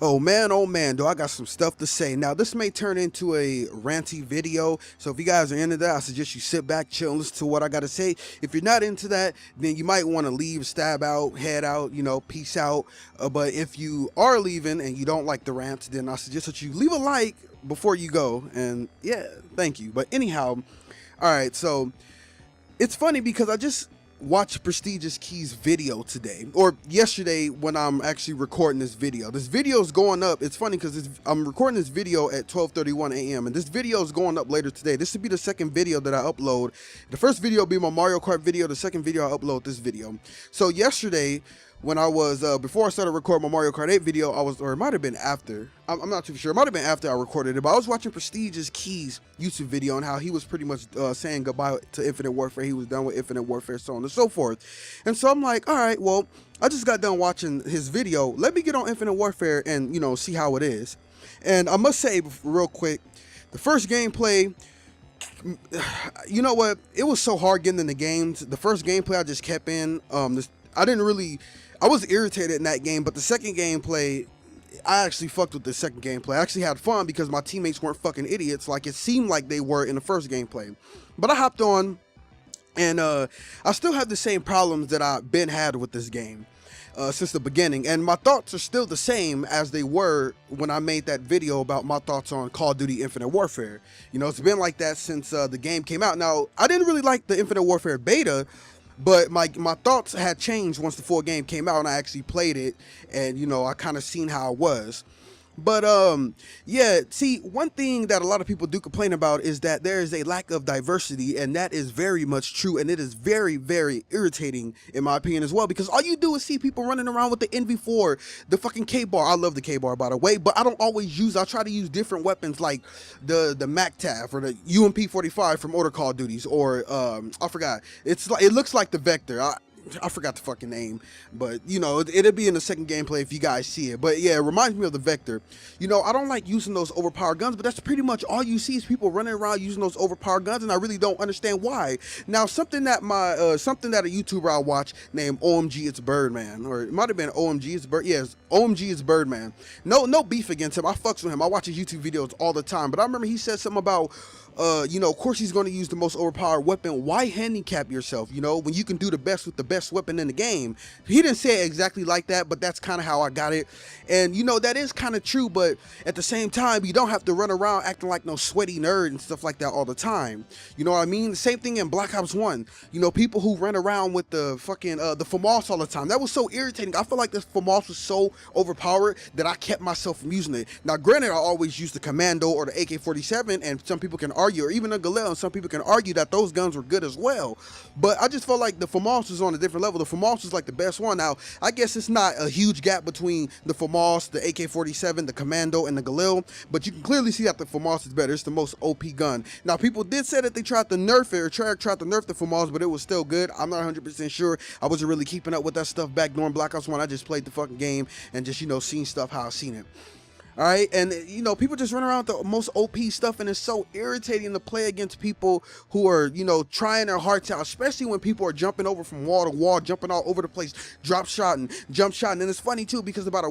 Oh man, do I got some stuff to say. Now, this may turn into a ranty video, so if you guys are into that, I suggest you sit back, chill, and listen to what I got to say. If you're not into that, then you might want to leave, stab out, head out, peace out. But if you are leaving and you don't like the rants, then I suggest that you leave a like before you go. And yeah, thank you. But anyhow, all right, so it's funny because I just watched Prestigious Key's video today or yesterday when I'm actually recording this video. This video is going up. It's funny because I'm recording this video at 12:31 a.m. and this video is going up later today. This will be the second video that I upload. The first video will be my Mario Kart video. The second video I upload this video. So yesterday, when I was before I started recording my Mario Kart 8 video, or it might have been after. I'm not too sure. It might have been after I recorded it, but I was watching Prestigious Key's YouTube video and how he was pretty much saying goodbye to Infinite Warfare. He was done with Infinite Warfare, so on and so forth. And so I'm like, all right, well, I just got done watching his video. Let me get on Infinite Warfare and see how it is. And I must say real quick, the first gameplay. You know what? It was so hard getting in the games. The first gameplay I just kept in. I was irritated in that game, but the second gameplay, I actually fucked with the second gameplay. I actually had fun because my teammates weren't fucking idiots like it seemed like they were in the first gameplay. But I hopped on, and I still have the same problems that I've been had with this game since the beginning. And my thoughts are still the same as they were when I made that video about my thoughts on Call of Duty Infinite Warfare. It's been like that since the game came out. Now, I didn't really like the Infinite Warfare beta, but my thoughts had changed once the full game came out and I actually played it, and I kind of seen how it was. But yeah, see, one thing that a lot of people do complain about is that there is a lack of diversity, and that is very much true, and it is very, very irritating in my opinion as well, because all you do is see people running around with the NV4, the fucking K-bar. I love the K-bar, by the way, but I don't always use. I try to use different weapons like the MacTav or the UMP45 from Order Call Duties, or I forgot. It looks like the Vector. I forgot the fucking name, but it'll be in the second gameplay if you guys see it. But yeah, it reminds me of the Vector. I don't like using those overpowered guns, but that's pretty much all you see is people running around using those overpowered guns, and I really don't understand why. Now, something that a YouTuber I watch named OMG It's Birdman, or it might have been OMG It's Bird. Yes, OMG It's Birdman. No beef against him. I fucks with him. I watch his YouTube videos all the time. But I remember he said something about of course he's going to use the most overpowered weapon. Why handicap yourself, when you can do the best with the best weapon in the game? He didn't say it exactly like that, but that's kind of how I got it. And, that is kind of true, but at the same time, you don't have to run around acting like no sweaty nerd and stuff like that all the time. You know what I mean? The same thing in Black Ops 1. People who run around with the fucking, the FAMAS all the time. That was so irritating. I feel like this FAMAS was so overpowered that I kept myself from using it. Now, granted, I always use the Commando or the AK-47, and some people can argue, or even a Galil, and some people can argue that those guns were good as well. But I just felt like the FAMAS was on a different level. The FAMAS was like the best one. Now, I guess it's not a huge gap between the FAMAS, the AK-47, the Commando, and the Galil, but you can clearly see that the FAMAS is better. It's the most OP gun. Now, people did say that they tried to nerf it, or tried to nerf the FAMAS, but it was still good. I'm not 100% sure. I wasn't really keeping up with that stuff back during Black Ops 1. I just played the fucking game and just, seen stuff how I seen it. All right, and people just run around with the most OP stuff, and it's so irritating to play against people who are trying their hearts out, especially when people are jumping over from wall to wall, jumping all over the place, drop shot and jump shot. And it's funny too, because about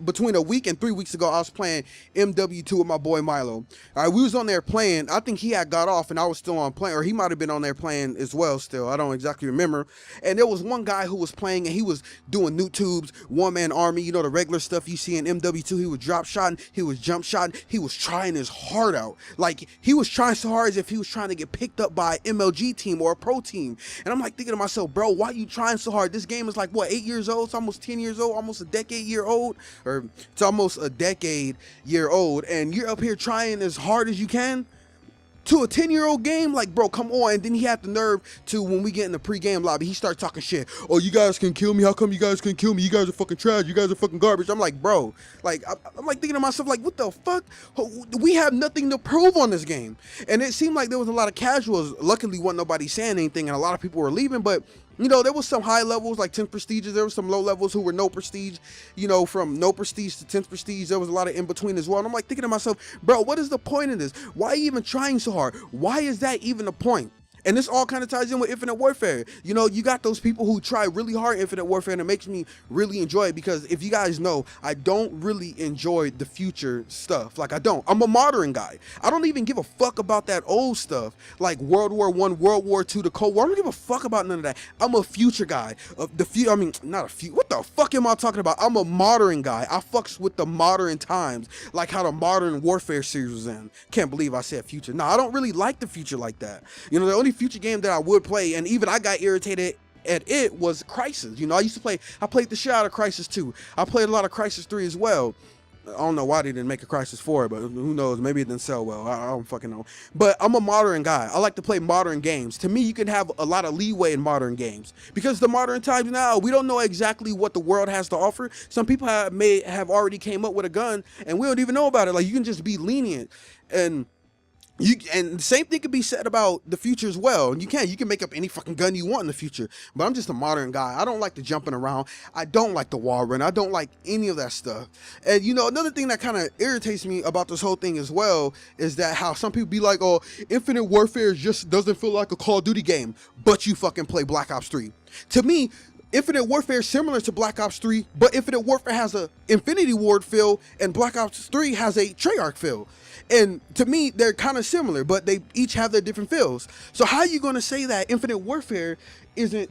between a week and 3 weeks ago, I was playing MW2 with my boy Milo. All right, we was on there playing. I think he had got off and I was still on playing, or he might have been on there playing as well still. I don't exactly remember. And there was one guy who was playing, and he was doing new tubes, one-man army, the regular stuff you see in MW2. He would drop shot, he was jump shot, he was trying his heart out. Like, he was trying so hard as if he was trying to get picked up by an MLG team or a pro team. And I'm like thinking to myself, bro, why are you trying so hard? This game is like, what, 8 years old? It's almost 10 years old, almost a decade year old, or it's almost a decade year old, and you're up here trying as hard as you can to a 10-year-old game? Like, bro, come on. And then he had the nerve to, when we get in the pre-game lobby, he started talking shit. Oh, you guys can kill me? How come you guys can kill me? You guys are fucking trash. You guys are fucking garbage. I'm like, bro, like, I'm like thinking to myself, like, what the fuck? We have nothing to prove on this game. And it seemed like there was a lot of casuals. Luckily, wasn't nobody saying anything, and a lot of people were leaving, but there was some high levels, like 10th prestiges. There was some low levels who were no prestige, from no prestige to 10th prestige. There was a lot of in between as well. And I'm like thinking to myself, bro, what is the point of this? Why are you even trying so hard? Why is that even a point? And this all kind of ties in with Infinite Warfare. You know, you got those people who try really hard Infinite Warfare, and it makes me really enjoy it, because if you guys know, I don't really enjoy the future stuff. Like, I don't. I'm a modern guy. I don't even give a fuck about that old stuff, like World War I, World War II, the Cold War. I don't give a fuck about none of that. I'm a future guy. I mean, not a few. What the fuck am I talking about? I'm a modern guy. I fucks with the modern times, like how the Modern Warfare series was in. Can't believe I said future. No, I don't really like the future like that. You know, the only future game that I would play, and even I got irritated at it, was Crysis. You know, I played the shit out of Crysis 2. I played a lot of Crysis 3 as well. I don't know why they didn't make a Crysis 4, but who knows? Maybe it didn't sell well. I don't fucking know. But I'm a modern guy. I like to play modern games. To me, you can have a lot of leeway in modern games, because the modern times now, we don't know exactly what the world has to offer. Some people may have already came up with a gun, and we don't even know about it. Like, you can just be lenient. And the same thing could be said about the future as well. You can make up any fucking gun you want in the future. But I'm just a modern guy. I don't like the jumping around. I don't like the wall run. I don't like any of that stuff. And you know, another thing that kind of irritates me about this whole thing as well is that how some people be like, oh, Infinite Warfare just doesn't feel like a Call of Duty game, but you fucking play Black Ops 3. To me, Infinite Warfare is similar to Black Ops 3, but Infinite Warfare has a Infinity Ward feel, and Black Ops 3 has a Treyarch feel. And to me, they're kind of similar, but they each have their different feels. So how are you going to say that Infinite Warfare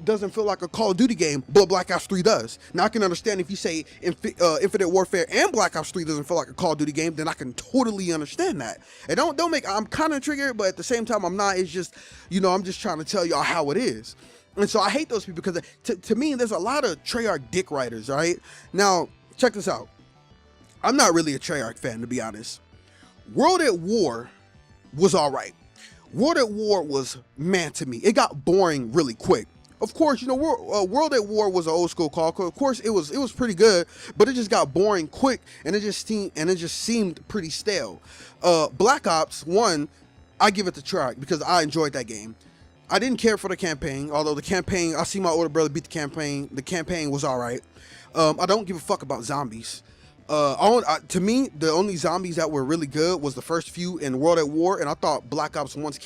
doesn't feel like a Call of Duty game, but Black Ops 3 does? Now, I can understand if you say Infinite Warfare and Black Ops 3 doesn't feel like a Call of Duty game, then I can totally understand that. And I'm kind of triggered, but at the same time, I'm not. It's just, you know, I'm just trying to tell y'all how it is. And so I hate those people, because to me, there's a lot of Treyarch dick writers, right? Now, check this out. I'm not really a Treyarch fan, to be honest. World at War was all right. World at War was, man, to me, it got boring really quick. Of course, you know, World at War was an old school call. Of course, it was pretty good, but it just got boring quick, and it just seemed pretty stale. Black Ops 1, I give it to Treyarch because I enjoyed that game. I didn't care for the campaign, although the campaign, I see my older brother beat the campaign. The campaign was all right. I don't give a fuck about zombies. To me, the only zombies that were really good was the first few in World at War, and I thought Black Ops 1's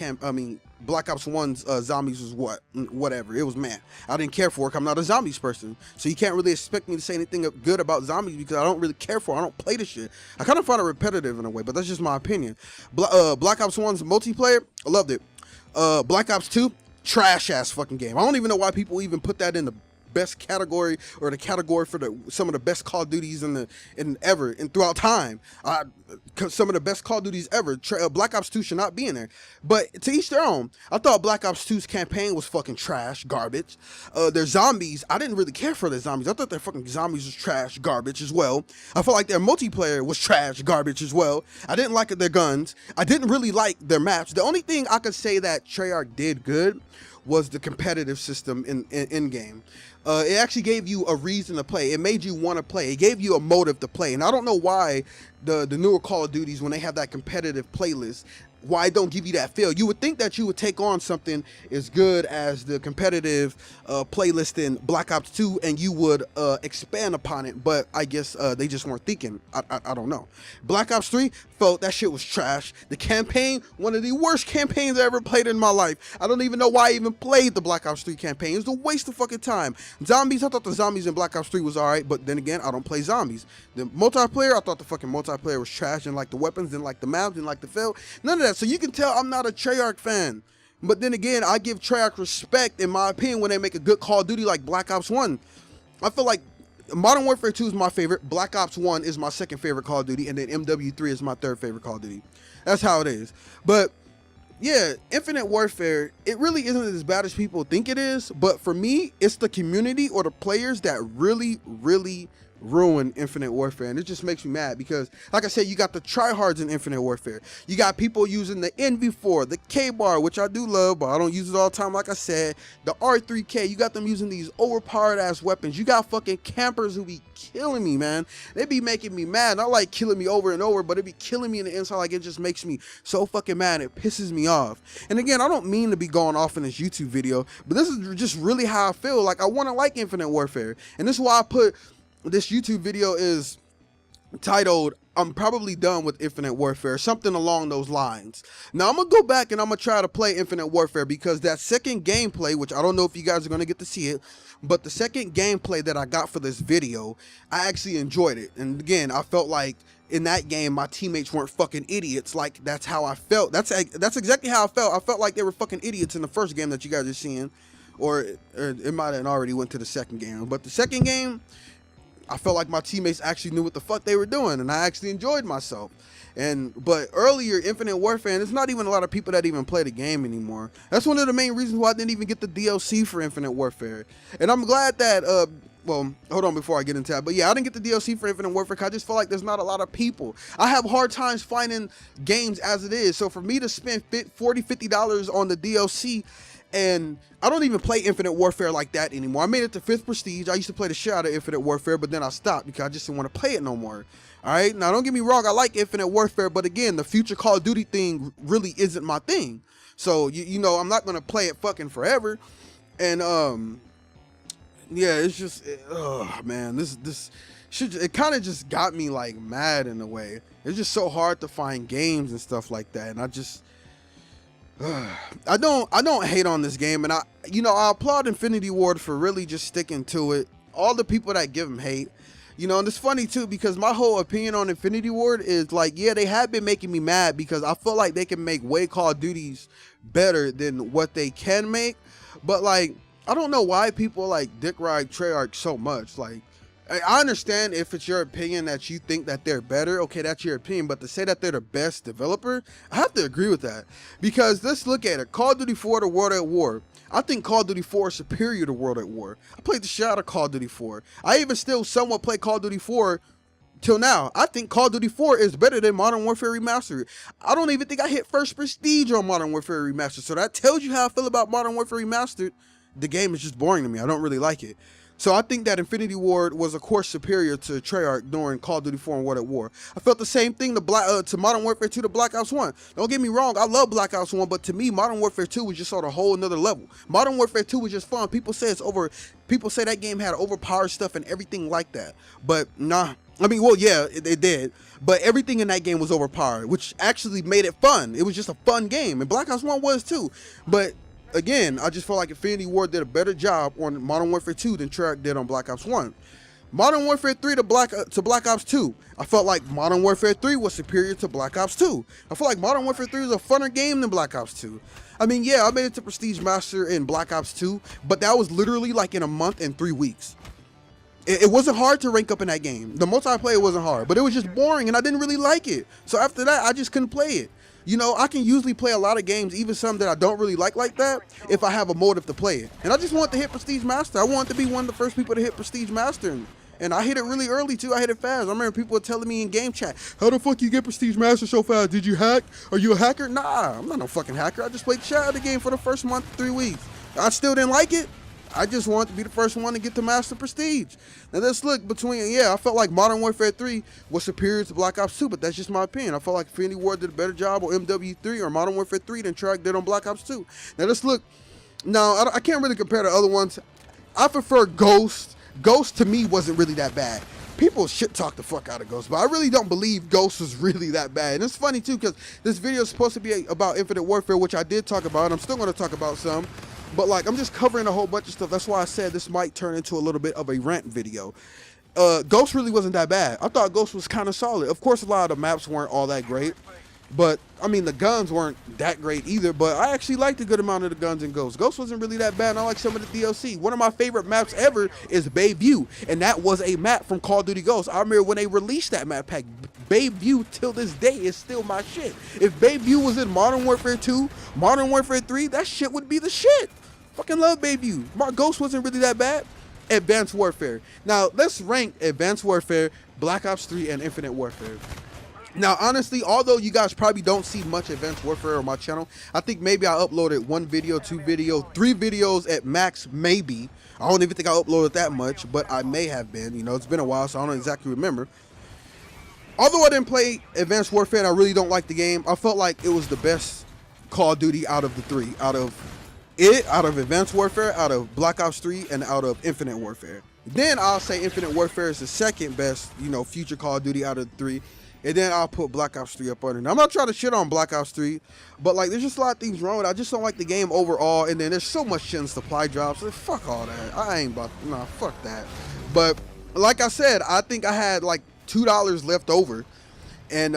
zombies was whatever. It was, man, I didn't care for it. I'm not a zombies person, so you can't really expect me to say anything good about zombies because I don't really care for it. I don't play the shit. I kind of find it repetitive in a way, but that's just my opinion. Black Ops 1's multiplayer, I loved it. Black Ops 2, trash ass fucking game. I don't even know why people even put that in the best category, or the category for some of the best Call of Duties ever throughout time. Some of the best Call of Duties ever. Black Ops 2 should not be in there, but to each their own. I thought Black Ops 2's campaign was fucking trash, garbage. Their zombies, I didn't really care for their zombies. I thought their fucking zombies was trash, garbage as well. I felt like their multiplayer was trash, garbage as well. I didn't like their guns. I didn't really like their maps. The only thing I could say that Treyarch did good was the competitive system in game. It actually gave you a reason to play. It made you want to play. It gave you a motive to play. And I don't know why the newer Call of Duties, when they have that competitive playlist, why it don't give you that feel. You would think that you would take on something as good as the competitive playlist in Black Ops 2 and you would expand upon it, but I guess they just weren't thinking. I don't know. Black Ops 3 felt that shit was trash. The campaign, one of the worst campaigns I ever played in my life. I don't even know why I even played the Black Ops 3 campaign. It was a waste of fucking time. Zombies, I thought the zombies in Black Ops 3 was alright, but then again, I don't play zombies. The multiplayer, I thought the fucking multiplayer was trash, and like the weapons, didn't like the maps, didn't like the feel. None of that. So you can tell I'm not a Treyarch fan. But then again, I give Treyarch respect, in my opinion, when they make a good Call of Duty like Black Ops 1. I feel like Modern Warfare 2 is my favorite, Black Ops 1 is my second favorite Call of Duty, and then MW3 is my third favorite Call of Duty. That's how it is. But yeah, Infinite Warfare, it really isn't as bad as people think it is, but for me, it's the community or the players that really ruin Infinite Warfare, and it just makes me mad because, like I said, you got the tryhards in Infinite Warfare. You got people using the NV4, the K-Bar, which I do love, but I don't use it all the time, like I said. The R3K, you got them using these overpowered ass weapons. You got fucking campers who be killing me, man. They be making me mad. Not like killing me over and over, but it be killing me in the inside. Like, it just makes me so fucking mad. It pisses me off. And again, I don't mean to be going off in this YouTube video, but this is just really how I feel. Like, I want to like Infinite Warfare, and this is why I put this YouTube video is titled I'm probably done with Infinite Warfare, something along those lines. Now I'm gonna go back and I'm gonna try to play Infinite Warfare because that second gameplay, which I don't know if you guys are gonna get to see it, but the second gameplay that I got for this video, I actually enjoyed it. And again, I felt like in that game my teammates weren't fucking idiots. Like, that's how I felt. That's exactly how I felt. I felt like they were fucking idiots in the first game that you guys are seeing, or it might have already went to the second game. But the second game, I felt like my teammates actually knew what the fuck they were doing, and I actually enjoyed myself. But earlier, Infinite Warfare, and there's not even a lot of people that even play the game anymore. That's one of the main reasons why I didn't even get the DLC for Infinite Warfare. And I'm glad that, well, hold on before I get into that. But yeah, I didn't get the DLC for Infinite Warfare because I just feel like there's not a lot of people. I have hard times finding games as it is. So for me to spend $40, $50 on the DLC, and I don't even play Infinite Warfare like that anymore. I made it to 5th Prestige. I used to play the shit out of Infinite Warfare, but then I stopped because I just didn't want to play it no more. All right, now don't get me wrong, I like Infinite Warfare, but again, the future Call of Duty thing really isn't my thing. So, you know, I'm not going to play it fucking forever. And, yeah, it's just, man, this shit, it kind of just got me, like, mad in a way. It's just so hard to find games and stuff like that, and I just... I don't hate on this game, and I applaud Infinity Ward for really just sticking to it. All the people that give him hate, you know, and it's funny too because my whole opinion on Infinity Ward is like, yeah, they have been making me mad because I feel like they can make way Call of Duties better than what they can make, but like I don't know why people like dick ride Treyarch so much. Like, I understand if it's your opinion that you think that they're better, okay, that's your opinion, but to say that they're the best developer, I have to agree with that. Because let's look at it. Call of Duty 4 to World at War. I think Call of Duty 4 is superior to World at War. I played the shit out of Call of Duty 4. I even still somewhat play Call of Duty 4 till now. I think Call of Duty 4 is better than Modern Warfare Remastered. I don't even think I hit first prestige on Modern Warfare Remastered, so that tells you how I feel about Modern Warfare Remastered. The game is just boring to me. I don't really like it. So I think that Infinity Ward was, of course, superior to Treyarch during Call of Duty 4 and World at War. I felt the same thing to Modern Warfare 2 to Black Ops 1. Don't get me wrong, I love Black Ops 1, but to me, Modern Warfare 2 was just on a whole another level. Modern Warfare 2 was just fun. People say people say that game had overpowered stuff and everything like that. But nah. I mean, well, yeah, it did. But everything in that game was overpowered, which actually made it fun. It was just a fun game. And Black Ops 1 was too. But again, I just feel like Infinity Ward did a better job on Modern Warfare 2 than Treyarch did on Black Ops 1. Modern Warfare 3 to Black Ops 2. I felt like Modern Warfare 3 was superior to Black Ops 2. I feel like Modern Warfare 3 is a funner game than Black Ops 2. I mean, yeah, I made it to Prestige Master in Black Ops 2, but that was literally like in a month and 3 weeks. It wasn't hard to rank up in that game. The multiplayer wasn't hard, but it was just boring and I didn't really like it. So after that, I just couldn't play it. You know, I can usually play a lot of games, even some that I don't really like that, if I have a motive to play it. And I just want to hit Prestige Master. I want to be one of the first people to hit Prestige Master. And I hit it really early, too. I hit it fast. I remember people were telling me in game chat, how the fuck you get Prestige Master so fast? Did you hack? Are you a hacker? Nah, I'm not no fucking hacker. I just played the shit out of the game for the first month, 3 weeks. I still didn't like it. I just wanted to be the first one to get to Master Prestige. Now let's look between, yeah, I felt like Modern Warfare 3 was superior to Black Ops 2, but that's just my opinion. I felt like Infinity Ward did a better job on MW3 or Modern Warfare 3 than Treyarch did on Black Ops 2. Now let's look, now I can't really compare the other ones. I prefer Ghost. Ghost to me wasn't really that bad. People shit talk the fuck out of Ghost, but I really don't believe Ghost was really that bad. And it's funny too, because this video is supposed to be about Infinite Warfare, which I did talk about, and I'm still going to talk about some. But like, I'm just covering a whole bunch of stuff. That's why I said this might turn into a little bit of a rant video. Ghost really wasn't that bad. I thought Ghost was kind of solid. Of course, a lot of the maps weren't all that great. But, I mean, the guns weren't that great either. But I actually liked a good amount of the guns in Ghost. Ghost wasn't really that bad, and I like some of the DLC. One of my favorite maps ever is Bayview. And that was a map from Call of Duty Ghost. I remember when they released that map pack. Bayview, till this day, is still my shit. If Bayview was in Modern Warfare 2, Modern Warfare 3, that shit would be the shit. Fucking love Bayview. Ghost wasn't really that bad. Advanced Warfare. Now, let's rank Advanced Warfare, Black Ops 3, and Infinite Warfare. Now, honestly, although you guys probably don't see much Advanced Warfare on my channel, I think maybe I uploaded 1 video, 2 videos, 3 videos at max, maybe. I don't even think I uploaded that much, but I may have been. You know, it's been a while, so I don't exactly remember. Although I didn't play Advanced Warfare and I really don't like the game, I felt like it was the best Call of Duty out of the 3. Out of Advanced Warfare, out of Black Ops 3, and out of Infinite Warfare. Then I'll say Infinite Warfare is the second best, you know, future Call of Duty out of the 3. and then I'll put Black Ops 3 up under. Now, I'm not trying to shit on Black Ops 3, but like there's just a lot of things wrong with it. I just don't like the game overall, and then there's so much shit in supply drops. Like, fuck all that. I ain't about, nah, fuck that. But like I said, I think I had like $2 left over, and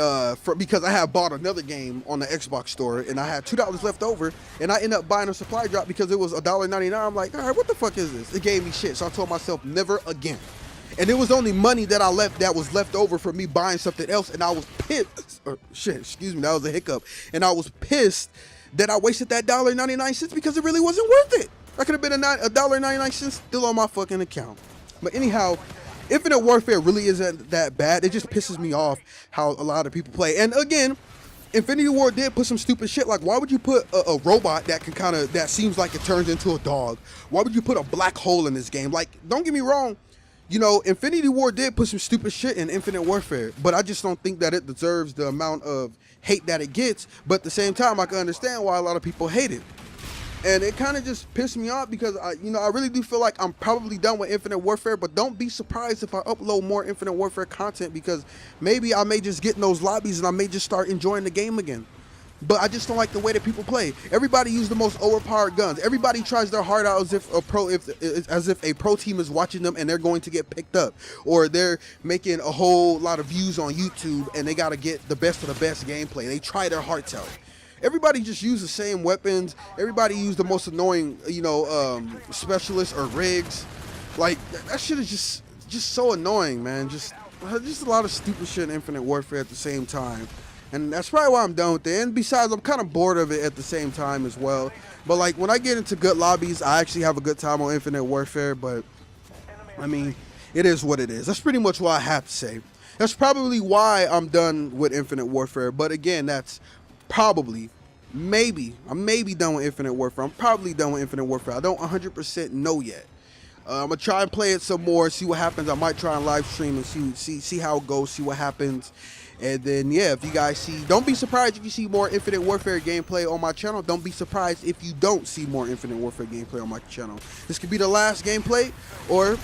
because I had bought another game on the Xbox store, and I had $2 left over, and I ended up buying a supply drop because it was $1.99. I'm like, all right, what the fuck is this? It gave me shit, so I told myself never again. And it was only money that was left over for me buying something else, and I was pissed. Shit, excuse me, that was a hiccup. And I was pissed that I wasted that $1.99 because it really wasn't worth it. I could have been $1.99 still on my fucking account. But anyhow, Infinite Warfare really isn't that bad. It just pisses me off how a lot of people play. And again, Infinity Ward did put some stupid shit. Like, why would you put a robot that seems like it turns into a dog? Why would you put a black hole in this game? Like, don't get me wrong. You know, Infinity Ward did put some stupid shit in Infinite Warfare, but I just don't think that it deserves the amount of hate that it gets. But at the same time, I can understand why a lot of people hate it. And it kind of just pissed me off because, I really do feel like I'm probably done with Infinite Warfare, but don't be surprised if I upload more Infinite Warfare content because maybe I may just get in those lobbies and I may just start enjoying the game again. But I just don't like the way that people play. Everybody use the most overpowered guns. Everybody tries their heart out as if a pro team is watching them and they're going to get picked up, or they're making a whole lot of views on YouTube and they got to get the best of the best gameplay. They try their hearts out. Everybody just use the same weapons. Everybody use the most annoying, specialists or rigs. Like that shit is just so annoying, man. Just a lot of stupid shit in Infinite Warfare at the same time. And that's probably why I'm done with it. And besides, I'm kind of bored of it at the same time as well. But like when I get into good lobbies, I actually have a good time on Infinite Warfare. But I mean, it is what it is. That's pretty much what I have to say. That's probably why I'm done with Infinite Warfare. But again, that's probably, I may be done with Infinite Warfare. I'm probably done with Infinite Warfare. I don't 100% know yet. I'm gonna try and play it some more, see what happens. I might try and live stream and see how it goes, see what happens. And then, yeah, if you guys see, don't be surprised if you see more Infinite Warfare gameplay on my channel. Don't be surprised if you don't see more Infinite Warfare gameplay on my channel. This could be the last gameplay, or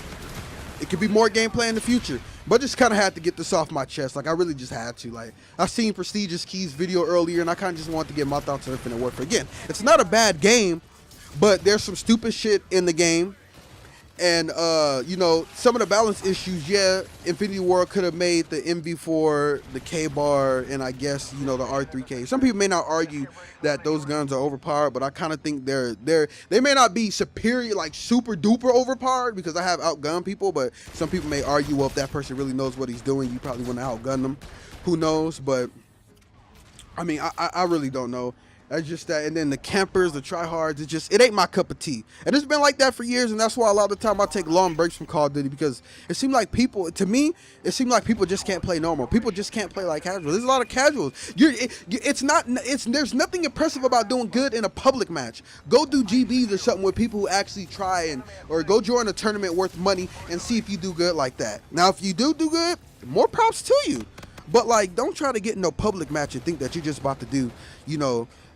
it could be more gameplay in the future. But I just kind of had to get this off my chest. Like, I really just had to. Like, I seen Prestigious Keys video earlier, and I kind of just wanted to get my thoughts on Infinite Warfare. Again, it's not a bad game, but there's some stupid shit in the game. And, some of the balance issues, yeah, Infinity Ward could have made the MV4, the K-Bar, and I guess, the R3K. Some people may not argue that those guns are overpowered, but I kind of think they may not be superior, like super duper overpowered, because I have outgunned people, but some people may argue, well, if that person really knows what he's doing, you probably want to outgun them. Who knows? But, I mean, I really don't know. That's just that. And then the campers, the tryhards, it ain't my cup of tea. And it's been like that for years, and that's why a lot of the time I take long breaks from Call of Duty, because it seemed like people just can't play normal. People just can't play like casual. There's a lot of casuals. There's nothing impressive about doing good in a public match. Go do GBs or something with people who actually try, or go join a tournament worth money and see if you do good like that. Now, if you do good, more props to you. But like, don't try to get in a public match and think that you're just about to do,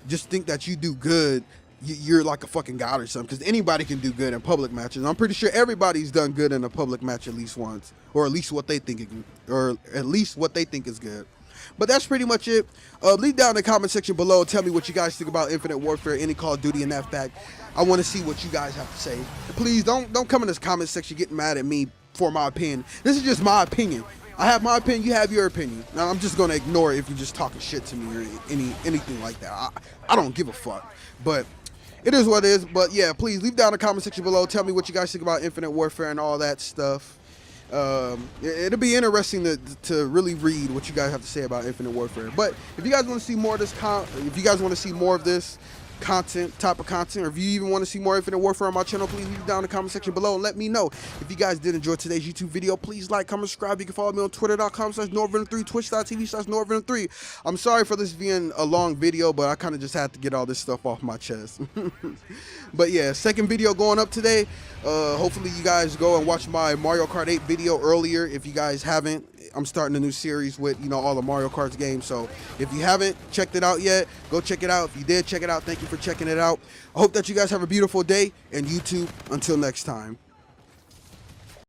just think that you do good, you're like a fucking god or something, because anybody can do good in public matches. I'm pretty sure everybody's done good in a public match at least once, or at least what they think is good. But that's pretty much it. Leave down in the comment section below. Tell me what you guys think about Infinite Warfare, any Call of Duty in that fact. I want to see what you guys have to say. Please don't come in this comment section getting mad at me for my opinion. This is just my opinion. I have my opinion, you have your opinion. Now, I'm just going to ignore it if you're just talking shit to me or anything like that. I don't give a fuck. But it is what it is. But yeah, please leave down in the comment section below. Tell me what you guys think about Infinite Warfare and all that stuff. It'll be interesting to really read what you guys have to say about Infinite Warfare. But if you guys want to see more of this, type of content, or if you even want to see more Infinite Warfare on my channel, please leave it down in the comment section below and let me know. If you guys did enjoy today's YouTube video, please like, comment, subscribe. You can follow me on twitter.com/NorVenom3, twitch.tv/NorVenom3. I'm sorry for this being a long video, but I kind of just had to get all this stuff off my chest. But yeah, second video going up today. Hopefully you guys go and watch my Mario Kart 8 video earlier. If you guys haven't, I'm starting a new series with, all the Mario Kart games. So if you haven't checked it out yet, go check it out. If you did check it out, thank you for checking it out. I hope that you guys have a beautiful day, and YouTube, until next time.